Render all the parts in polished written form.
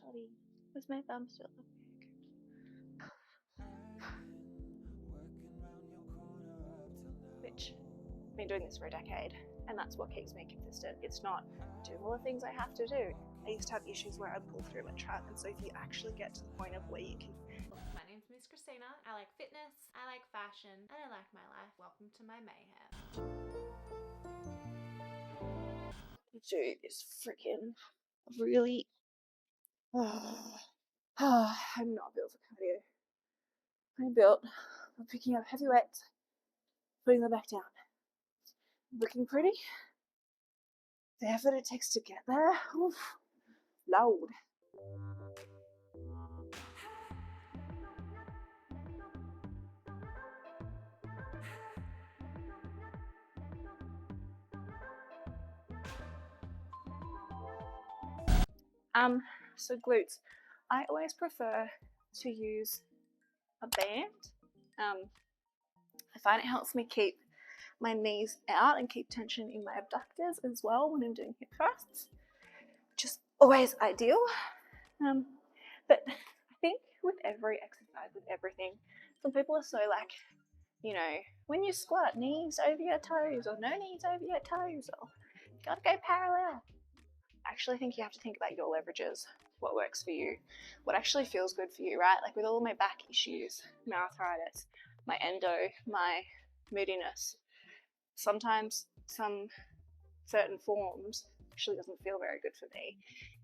body. Where's my thumb still look big? Which, I've been doing this for a decade, and that's what keeps me consistent. It's not doing all the things I have to do. I used to have issues where I'd pull through my trap, and so if you actually get to the point of where you can... My name's Miss Kristina. I like fitness, I like fashion, and I like my life. Welcome to my mayhem. Do this freaking really... I'm not built for cardio. I'm built for picking up heavy weights, putting them back down. Looking pretty. The effort it takes to get there, oof, loud. So glutes. I always prefer to use a band. I find it helps me keep my knees out and keep tension in my abductors as well when I'm doing hip thrusts, which is always ideal. But I think with every exercise, with everything, some people are so like, you know, when you squat, knees over your toes, or no knees over your toes, or you gotta go parallel. I actually think you have to think about your leverages, what works for you, what actually feels good for you, right? Like with all my back issues, my arthritis, my endo, my moodiness, sometimes some certain forms actually doesn't feel very good for me.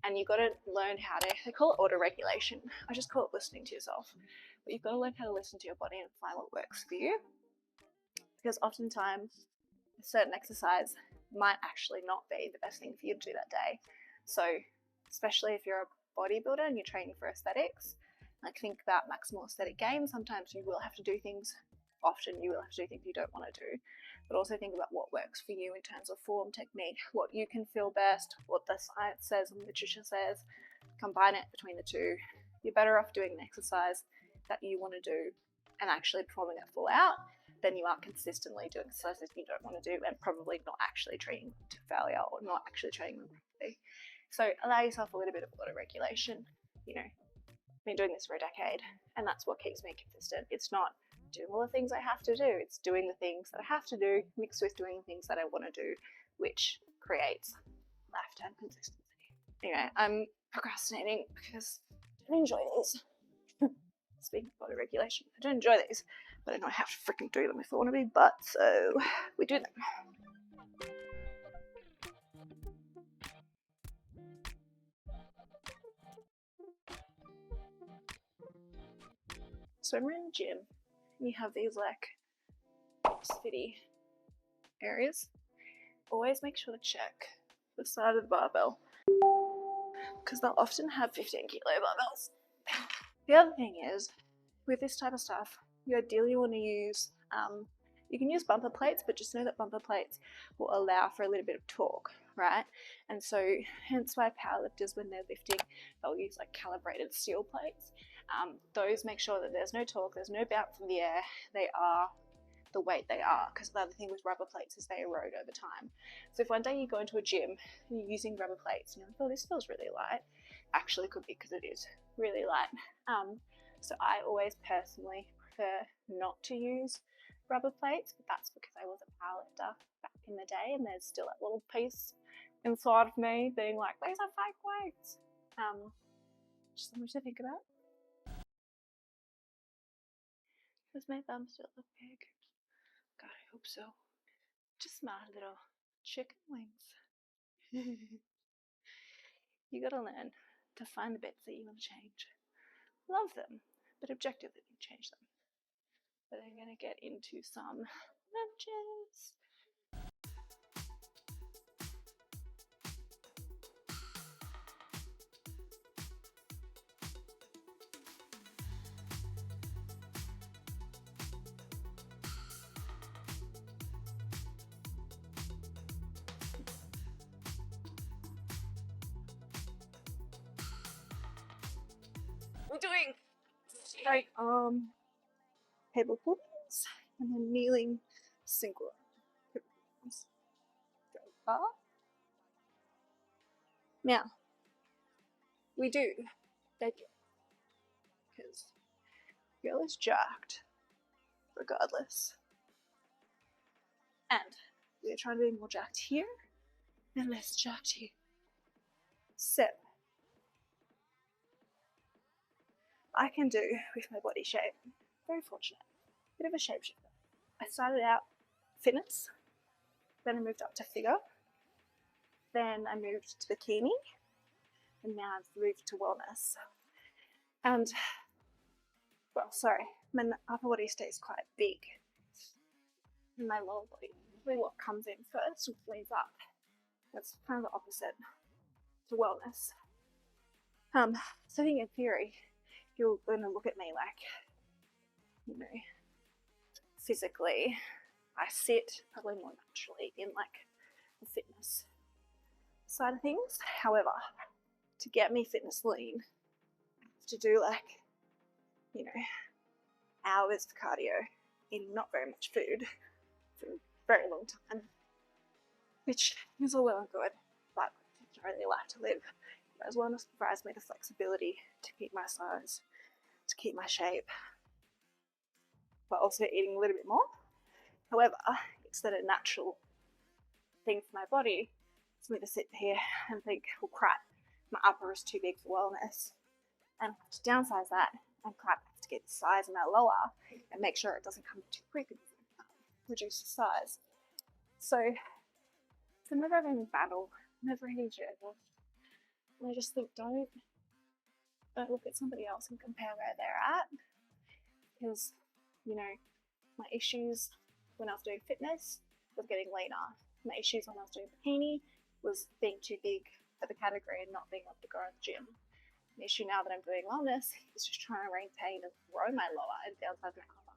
And you've got to learn how to, they call it auto-regulation. I just call it listening to yourself. But you've got to learn how to listen to your body and find what works for you. Because oftentimes a certain exercise might actually not be the best thing for you to do that day. So especially if you're a bodybuilder and you're training for aesthetics, like think about maximal aesthetic gain. Sometimes you will have to do things, often you will have to do things you don't want to do, but also think about what works for you in terms of form, technique, what you can feel best, what the science says and literature says. Combine it between the two. You're better off doing an exercise that you want to do and actually performing it full out than you are consistently doing exercises you don't want to do and probably not actually training to failure or not actually training them properly. So allow yourself a little bit of auto-regulation. You know, I've been doing this for a decade, and that's what keeps me consistent. It's not doing all the things I have to do, it's doing the things that I have to do mixed with doing things that I want to do, which creates lifetime consistency. Anyway, I'm procrastinating because I don't enjoy these. Speaking of auto-regulation, I don't enjoy these, but I know I have to freaking do them if I want to be butt, so we do them. So we're in the gym, and you have these like spitty areas. Always make sure to check the side of the barbell, because they'll often have 15 kilo barbells. The other thing is, with this type of stuff, you ideally want to use, you can use bumper plates, but just know that bumper plates will allow for a little bit of torque, right? And so hence why powerlifters, when they're lifting, they'll use like calibrated steel plates. Those make sure that there's no torque, there's no bounce in the air, they are the weight they are, because the other thing with rubber plates is they erode over time. So if one day you go into a gym and you're using rubber plates and you're like, oh, this feels really light, actually could be because it is really light. So I always personally prefer not to use rubber plates, but that's because I was a powerlifter back in the day, and there's still that little piece inside of me being like, these are fake weights. Just something to think about. Does my thumb still look big? God, I hope so. Just my little chicken wings. You gotta learn to find the bits that you want to change. Love them, but objectively change them. But I'm gonna get into some lunges. We're doing straight arm table pull-ups and then kneeling single arms. Go up. Now, we do They do. Because girl is jacked, regardless. And we're trying to be more jacked here and less jacked here. So, I can do with my body shape. Very fortunate. Bit of a shapeshifter. I started out fitness, then I moved up to figure, then I moved to bikini, and now I've moved to wellness. And, well, sorry, my upper body stays quite big. And my lower body, really what comes in first and flares up. That's kind of the opposite to wellness. So I think in theory, you're going to look at me like, you know, physically, I sit probably more naturally in like the fitness side of things. However, to get me fitness lean, I have to do like, you know, hours of cardio in not very much food for a very long time, which is all well and good, but I don't really like to live. Whereas wellness provides me the flexibility to keep my size, to keep my shape, but also eating a little bit more. However, it's that a natural thing for my body for me to sit here and think, well, crap, my upper is too big for wellness, and I have to downsize that, and crap, I have to get the size in my lower and make sure it doesn't come too quick and reduce the size. So it's a never-ending battle, never-ending journey. And I just think, don't look at somebody else and compare where they're at, because, you know, my issues when I was doing fitness was getting leaner. My issues when I was doing bikini was being too big for the category and not being able to go to the gym. The issue now that I'm doing wellness is just trying to maintain and grow my lower and downsize my upper.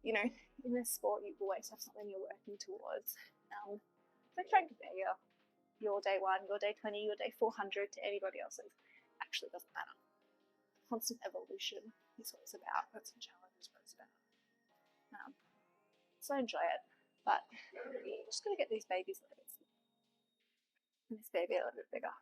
You know, in this sport, you always have something you're working towards. So don't compare your day 1, your day 20, your day 400 to anybody else's. Actually doesn't matter. Constant evolution is what it's about. That's what challenge is what it's about. So I enjoy it, but I'm just gonna get these babies a little bit smaller and this baby a little bit bigger.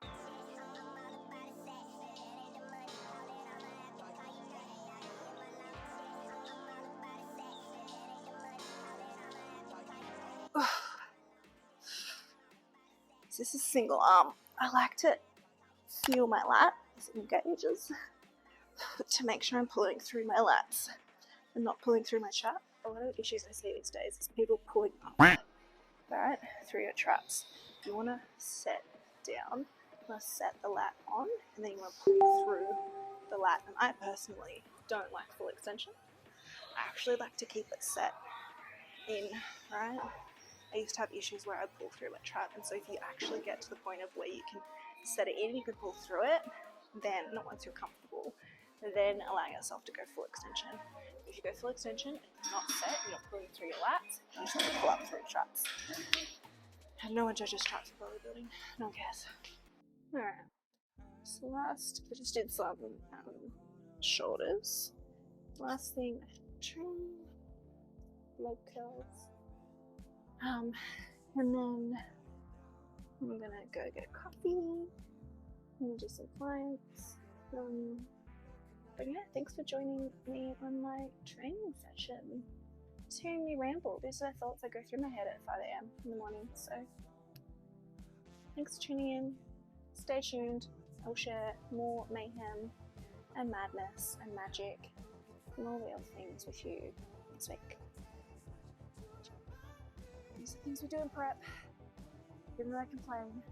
So this is single arm. I like to feel my lat as it engages to make sure I'm pulling through my lats and not pulling through my trap. A lot of issues I see these days is people pulling up, right, through your traps. You want to set down, you want to set the lat on, and then you want to pull through the lat. And I personally don't like full extension. I actually like to keep it set in, right? I used to have issues where I pull through my trap, and so if you actually get to the point of where you can set it in, you can pull through it, then not once you're comfortable, then allowing yourself to go full extension. If you go full extension and it's not set, you're not pulling through your lats, you just need to pull up through traps. And no one judges traps for bodybuilding. No one cares. Alright. So last, I just did some shoulders. Last thing, trim, leg curls. And then I'm gonna go get a coffee and do some clients. But yeah, thanks for joining me on my training session. Just hearing me ramble. These are thoughts that go through my head at 5 a.m. in the morning. So thanks for tuning in. Stay tuned. I'll share more mayhem and madness and magic and all the other things with you next week. These are things we do in prep. Even though I complain,